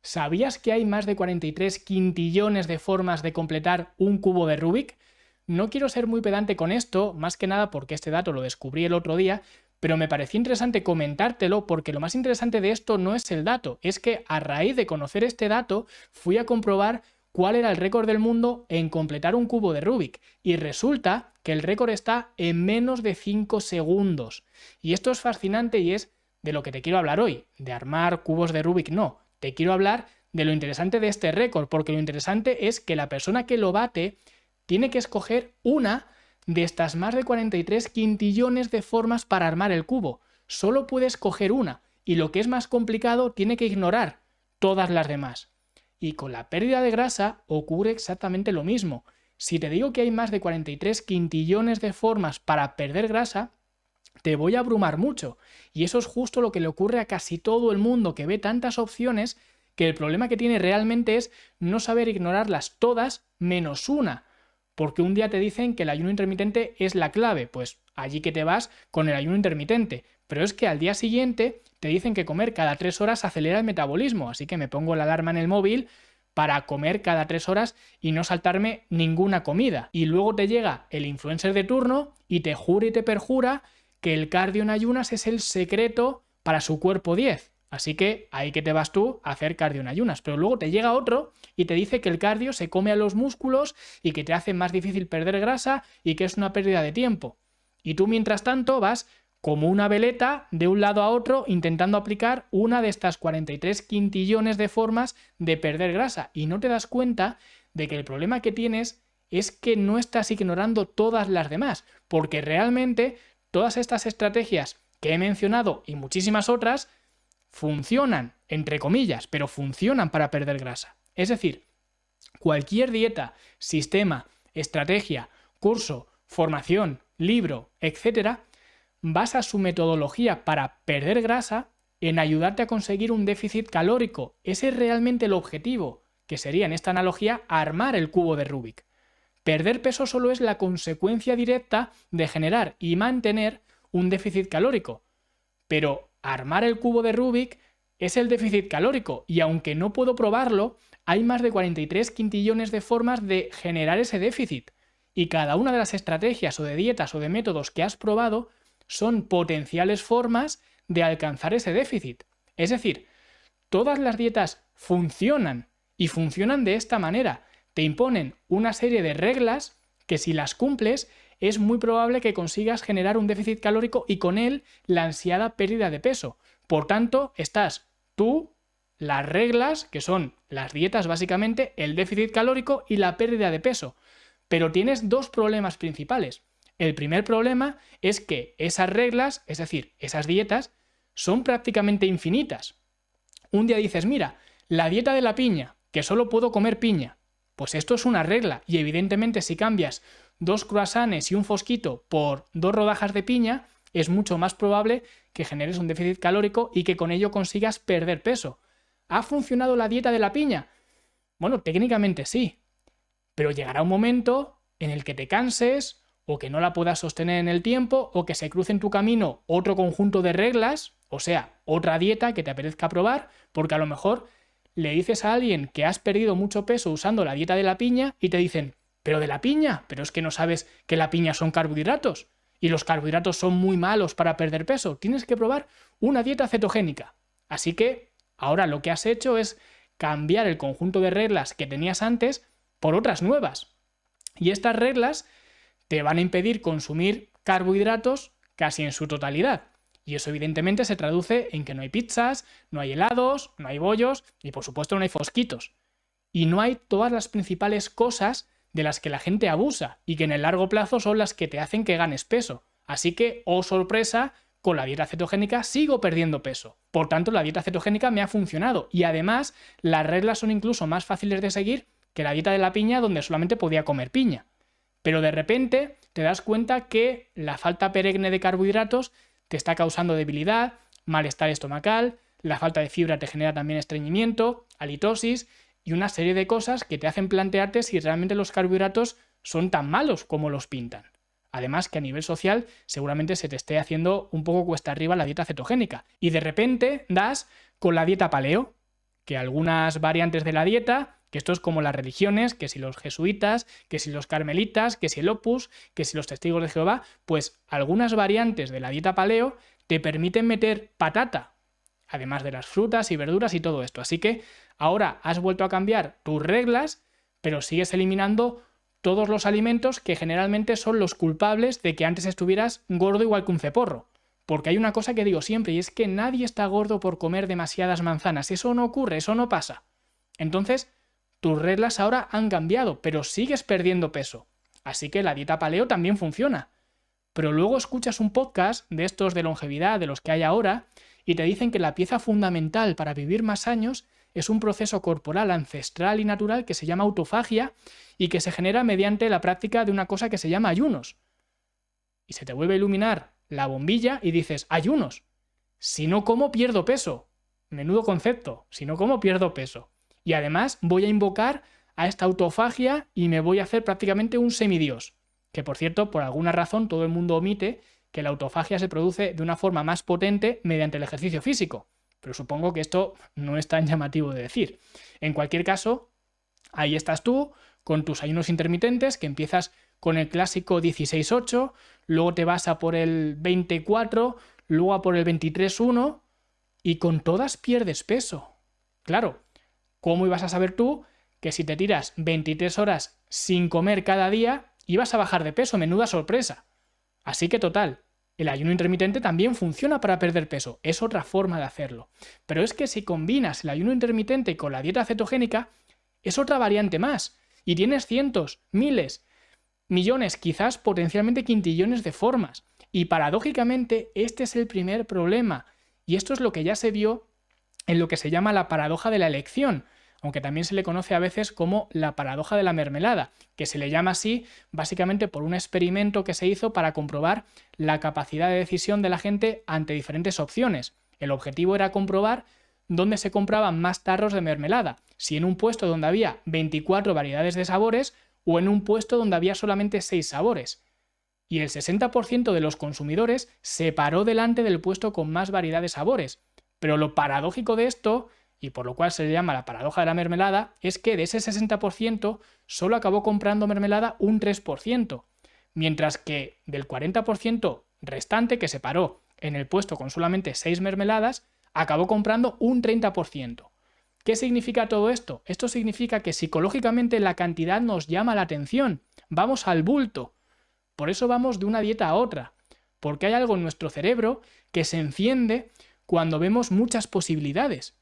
¿Sabías que hay más de 43 quintillones de formas de completar un cubo de Rubik? No quiero ser muy pedante con esto, más que nada porque este dato lo descubrí el otro día, pero me pareció interesante comentártelo porque lo más interesante de esto no es el dato, es que a raíz de conocer este dato fui a comprobar cuál era el récord del mundo en completar un cubo de Rubik y resulta que el récord está en menos de 5 segundos. Y esto es fascinante y es de lo que te quiero hablar hoy, de armar cubos de Rubik no, te quiero hablar de lo interesante de este récord, porque lo interesante es que la persona que lo bate tiene que escoger una de estas más de 43 quintillones de formas para armar el cubo. Solo puede escoger una, y lo que es más complicado tiene que ignorar todas las demás. Y con la pérdida de grasa ocurre exactamente lo mismo. Si te digo que hay más de 43 quintillones de formas para perder grasa, te voy a abrumar mucho. Y eso es justo lo que le ocurre a casi todo el mundo que ve tantas opciones, que el problema que tiene realmente es no saber ignorarlas todas menos una. Porque un día te dicen que el ayuno intermitente es la clave, pues allí que te vas con el ayuno intermitente. Pero es que al día siguiente te dicen que comer cada 3 horas acelera el metabolismo, así que me pongo la alarma en el móvil para comer cada 3 horas y no saltarme ninguna comida. Y luego te llega el influencer de turno y te jura y te perjura que el cardio en ayunas es el secreto para su cuerpo 10. Así que ahí que te vas tú a hacer cardio en ayunas. Pero luego te llega otro y te dice que el cardio se come a los músculos y que te hace más difícil perder grasa y que es una pérdida de tiempo. Y tú mientras tanto vas como una veleta de un lado a otro intentando aplicar una de estas 43 quintillones de formas de perder grasa y no te das cuenta de que el problema que tienes es que no estás ignorando todas las demás, porque realmente todas estas estrategias que he mencionado y muchísimas otras funcionan, entre comillas, pero funcionan para perder grasa. Es decir, cualquier dieta, sistema, estrategia, curso, formación, libro, etcétera, basa su metodología para perder grasa en ayudarte a conseguir un déficit calórico. Ese es realmente el objetivo, que sería en esta analogía armar el cubo de Rubik. Perder peso solo es la consecuencia directa de generar y mantener un déficit calórico. Pero armar el cubo de Rubik es el déficit calórico y aunque no puedo probarlo, hay más de 43 quintillones de formas de generar ese déficit. Y cada una de las estrategias o de dietas o de métodos que has probado son potenciales formas de alcanzar ese déficit. Es decir, todas las dietas funcionan y funcionan de esta manera. Te imponen una serie de reglas que si las cumples es muy probable que consigas generar un déficit calórico y con él la ansiada pérdida de peso. Por tanto, estás tú, las reglas, que son las dietas básicamente, el déficit calórico y la pérdida de peso. Pero tienes dos problemas principales. El primer problema es que esas reglas, es decir, esas dietas, son prácticamente infinitas. Un día dices, mira, la dieta de la piña, que solo puedo comer piña. Pues esto es una regla y evidentemente si cambias 2 croissants y un fosquito por 2 rodajas de piña, es mucho más probable que generes un déficit calórico y que con ello consigas perder peso. ¿Ha funcionado la dieta de la piña? Bueno, técnicamente sí, pero llegará un momento en el que te canses o que no la puedas sostener en el tiempo o que se cruce en tu camino otro conjunto de reglas, o sea, otra dieta que te apetezca probar, porque a lo mejor le dices a alguien que has perdido mucho peso usando la dieta de la piña y te dicen, ¿pero de la piña? Pero es que no sabes que la piña son carbohidratos y los carbohidratos son muy malos para perder peso. Tienes que probar una dieta cetogénica. Así que ahora lo que has hecho es cambiar el conjunto de reglas que tenías antes por otras nuevas. Y estas reglas te van a impedir consumir carbohidratos casi en su totalidad. Y eso evidentemente se traduce en que no hay pizzas, no hay helados, no hay bollos y por supuesto no hay fosquitos. Y no hay todas las principales cosas de las que la gente abusa y que en el largo plazo son las que te hacen que ganes peso. Así que, oh sorpresa, con la dieta cetogénica sigo perdiendo peso. Por tanto, la dieta cetogénica me ha funcionado y además las reglas son incluso más fáciles de seguir que la dieta de la piña donde solamente podía comer piña. Pero de repente te das cuenta que la falta perenne de carbohidratos te está causando debilidad, malestar estomacal, la falta de fibra te genera también estreñimiento, halitosis y una serie de cosas que te hacen plantearte si realmente los carbohidratos son tan malos como los pintan. Además que a nivel social seguramente se te esté haciendo un poco cuesta arriba la dieta cetogénica. Y de repente das con la dieta paleo, que algunas variantes de la dieta, que esto es como las religiones, que si los jesuitas, que si los carmelitas, que si el Opus, que si los testigos de Jehová, pues algunas variantes de la dieta paleo te permiten meter patata, además de las frutas y verduras y todo esto. Así que ahora has vuelto a cambiar tus reglas, pero sigues eliminando todos los alimentos que generalmente son los culpables de que antes estuvieras gordo igual que un ceporro. Porque hay una cosa que digo siempre, y es que nadie está gordo por comer demasiadas manzanas. Eso no ocurre, eso no pasa. Entonces, tus reglas ahora han cambiado, pero sigues perdiendo peso. Así que la dieta paleo también funciona. Pero luego escuchas un podcast de estos de longevidad, de los que hay ahora, y te dicen que la pieza fundamental para vivir más años es un proceso corporal ancestral y natural que se llama autofagia y que se genera mediante la práctica de una cosa que se llama ayunos. Y se te vuelve a iluminar la bombilla y dices, ayunos. Si no como, pierdo peso. Menudo concepto. Si no como, pierdo peso. Y además voy a invocar a esta autofagia y me voy a hacer prácticamente un semidios. Que por cierto, por alguna razón todo el mundo omite que la autofagia se produce de una forma más potente mediante el ejercicio físico. Pero supongo que esto no es tan llamativo de decir. En cualquier caso, ahí estás tú con tus ayunos intermitentes, que empiezas con el clásico 16-8, luego te vas a por el 24, luego a por el 23-1 y con todas pierdes peso. Claro, ¿cómo ibas a saber tú que si te tiras 23 horas sin comer cada día ibas a bajar de peso? Menuda sorpresa. Así que total, el ayuno intermitente también funciona para perder peso, es otra forma de hacerlo. Pero es que si combinas el ayuno intermitente con la dieta cetogénica, es otra variante más, y tienes cientos, miles, millones, quizás potencialmente quintillones de formas. Y paradójicamente este es el primer problema, y esto es lo que ya se vio en lo que se llama la paradoja de la elección, aunque también se le conoce a veces como la paradoja de la mermelada, que se le llama así básicamente por un experimento que se hizo para comprobar la capacidad de decisión de la gente ante diferentes opciones. El objetivo era comprobar dónde se compraban más tarros de mermelada, si en un puesto donde había 24 variedades de sabores o en un puesto donde había solamente 6 sabores. Y el 60% de los consumidores se paró delante del puesto con más variedad de sabores. Pero lo paradójico de esto, y por lo cual se le llama la paradoja de la mermelada, es que de ese 60% solo acabó comprando mermelada un 3%, mientras que del 40% restante que se paró en el puesto con solamente 6 mermeladas, acabó comprando un 30%. ¿Qué significa todo esto? Esto significa que psicológicamente la cantidad nos llama la atención, vamos al bulto. Por eso vamos de una dieta a otra, porque hay algo en nuestro cerebro que se enciende cuando vemos muchas posibilidades.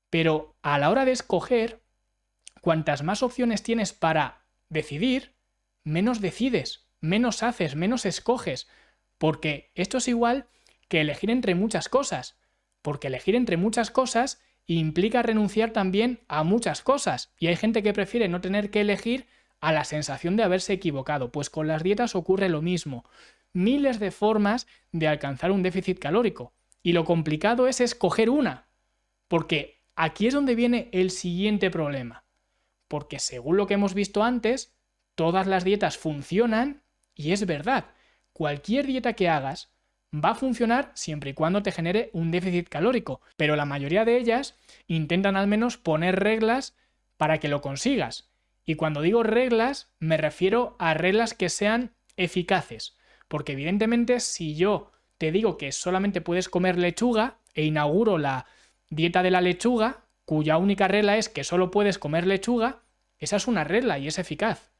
Pero a la hora de escoger, cuantas más opciones tienes para decidir, menos decides, menos haces, menos escoges, porque esto es igual que elegir entre muchas cosas, porque elegir entre muchas cosas implica renunciar también a muchas cosas, y hay gente que prefiere no tener que elegir a la sensación de haberse equivocado. Pues con las dietas ocurre lo mismo. Miles de formas de alcanzar un déficit calórico. Y lo complicado es escoger una. Porque aquí es donde viene el siguiente problema. Porque según lo que hemos visto antes, todas las dietas funcionan y es verdad. Cualquier dieta que hagas va a funcionar siempre y cuando te genere un déficit calórico. Pero la mayoría de ellas intentan al menos poner reglas para que lo consigas. Y cuando digo reglas, me refiero a reglas que sean eficaces. Porque evidentemente si yo te digo que solamente puedes comer lechuga e inauguro la dieta de la lechuga, cuya única regla es que solo puedes comer lechuga, esa es una regla y es eficaz.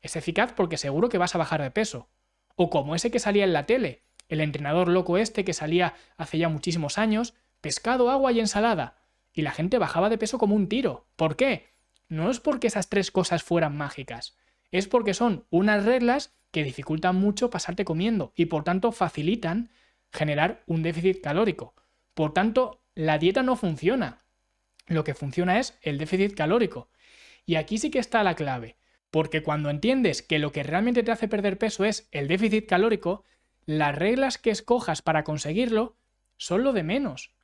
Es eficaz porque seguro que vas a bajar de peso. O como ese que salía en la tele, el entrenador loco este que salía hace ya muchísimos años, pescado, agua y ensalada. Y la gente bajaba de peso como un tiro. ¿Por qué? No es porque esas tres cosas fueran mágicas. Es porque son unas reglas que dificultan mucho pasarte comiendo y por tanto facilitan generar un déficit calórico. Por tanto, la dieta no funciona. Lo que funciona es el déficit calórico. Y aquí sí que está la clave. Porque cuando entiendes que lo que realmente te hace perder peso es el déficit calórico, las reglas que escojas para conseguirlo son lo de menos.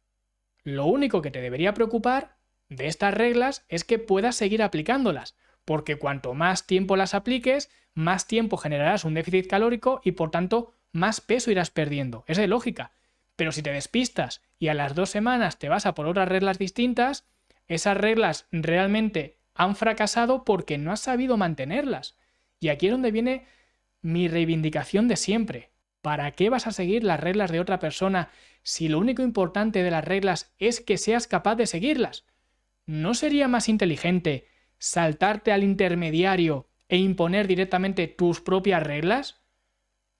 Lo único que te debería preocupar de estas reglas es que puedas seguir aplicándolas, porque cuanto más tiempo las apliques, más tiempo generarás un déficit calórico y por tanto más peso irás perdiendo. Es de lógica. Pero si te despistas y a las 2 semanas te vas a por otras reglas distintas, esas reglas realmente han fracasado porque no has sabido mantenerlas. Y aquí es donde viene mi reivindicación de siempre. ¿Para qué vas a seguir las reglas de otra persona si lo único importante de las reglas es que seas capaz de seguirlas? ¿No sería más inteligente saltarte al intermediario e imponer directamente tus propias reglas?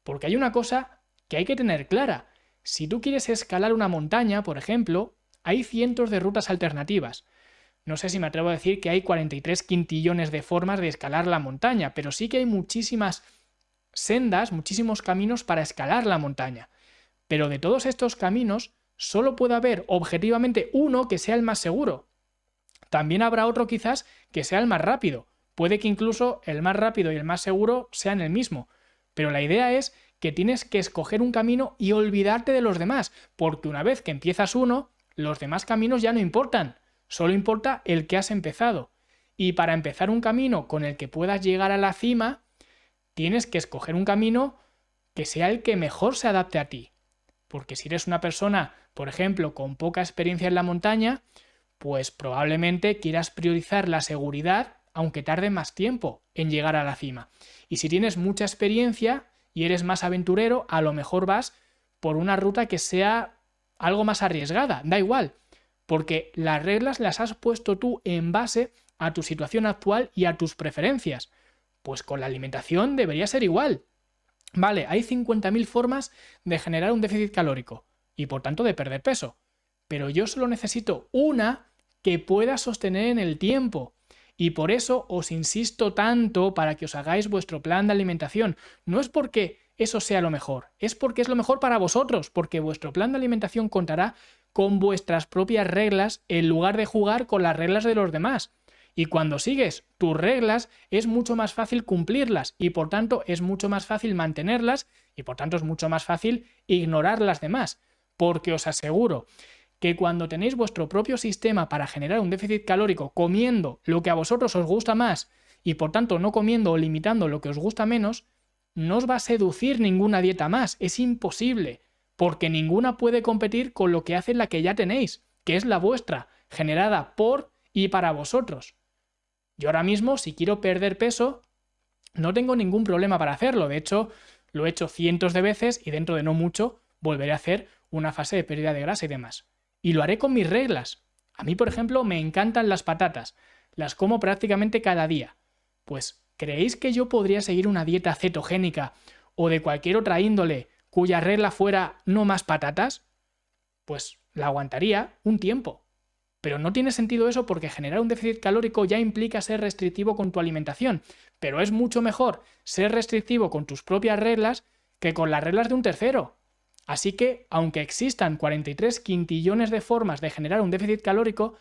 Porque hay una cosa que hay que tener clara. Si tú quieres escalar una montaña, por ejemplo, hay cientos de rutas alternativas. No sé si me atrevo a decir que hay 43 quintillones de formas de escalar la montaña, pero sí que hay muchísimas sendas, muchísimos caminos para escalar la montaña. Pero de todos estos caminos, solo puede haber objetivamente uno que sea el más seguro. También habrá otro quizás que sea el más rápido. Puede que incluso el más rápido y el más seguro sean el mismo. Pero la idea es que tienes que escoger un camino y olvidarte de los demás, porque una vez que empiezas uno, los demás caminos ya no importan. Solo importa el que has empezado. Y para empezar un camino con el que puedas llegar a la cima, tienes que escoger un camino que sea el que mejor se adapte a ti. Porque si eres una persona, por ejemplo, con poca experiencia en la montaña, pues probablemente quieras priorizar la seguridad, aunque tarde más tiempo en llegar a la cima. Y si tienes mucha experiencia y eres más aventurero, a lo mejor vas por una ruta que sea algo más arriesgada. Da igual, porque las reglas las has puesto tú en base a tu situación actual y a tus preferencias. Pues con la alimentación debería ser igual. Vale, hay 50.000 formas de generar un déficit calórico y por tanto de perder peso. Pero yo solo necesito una que pueda sostener en el tiempo. Y por eso os insisto tanto para que os hagáis vuestro plan de alimentación. No es porque eso sea lo mejor, es porque es lo mejor para vosotros, porque vuestro plan de alimentación contará con vuestras propias reglas en lugar de jugar con las reglas de los demás. Y cuando sigues tus reglas es mucho más fácil cumplirlas y por tanto es mucho más fácil mantenerlas y por tanto es mucho más fácil ignorar las demás. Porque os aseguro que cuando tenéis vuestro propio sistema para generar un déficit calórico comiendo lo que a vosotros os gusta más y por tanto no comiendo o limitando lo que os gusta menos, no os va a seducir ninguna dieta más. Es imposible, porque ninguna puede competir con lo que hace la que ya tenéis, que es la vuestra, generada por y para vosotros. Yo ahora mismo, si quiero perder peso, no tengo ningún problema para hacerlo. De hecho, lo he hecho cientos de veces y dentro de no mucho volveré a hacer una fase de pérdida de grasa y demás. Y lo haré con mis reglas. A mí, por ejemplo, me encantan las patatas. Las como prácticamente cada día. Pues, ¿creéis que yo podría seguir una dieta cetogénica o de cualquier otra índole cuya regla fuera no más patatas? Pues la aguantaría un tiempo. Pero no tiene sentido eso porque generar un déficit calórico ya implica ser restrictivo con tu alimentación. Pero es mucho mejor ser restrictivo con tus propias reglas que con las reglas de un tercero. Así que, aunque existan 43 quintillones de formas de generar un déficit calórico,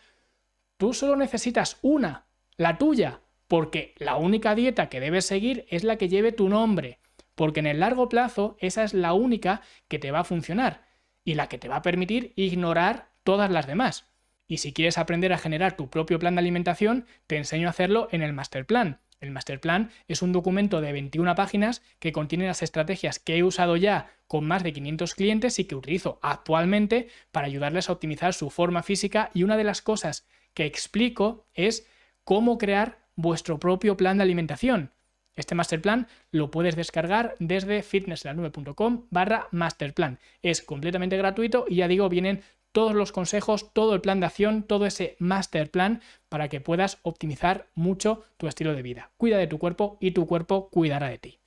tú solo necesitas una, la tuya, porque la única dieta que debes seguir es la que lleve tu nombre, porque en el largo plazo esa es la única que te va a funcionar y la que te va a permitir ignorar todas las demás. Y si quieres aprender a generar tu propio plan de alimentación, te enseño a hacerlo en el Masterplan. El Masterplan es un documento de 21 páginas que contiene las estrategias que he usado ya con más de 500 clientes y que utilizo actualmente para ayudarles a optimizar su forma física, y una de las cosas que explico es cómo crear vuestro propio plan de alimentación. Este Masterplan lo puedes descargar desde fitnesslanube.com/masterplan. Es completamente gratuito y ya digo, vienen todos los consejos, todo el plan de acción, todo ese master plan para que puedas optimizar mucho tu estilo de vida. Cuida de tu cuerpo y tu cuerpo cuidará de ti.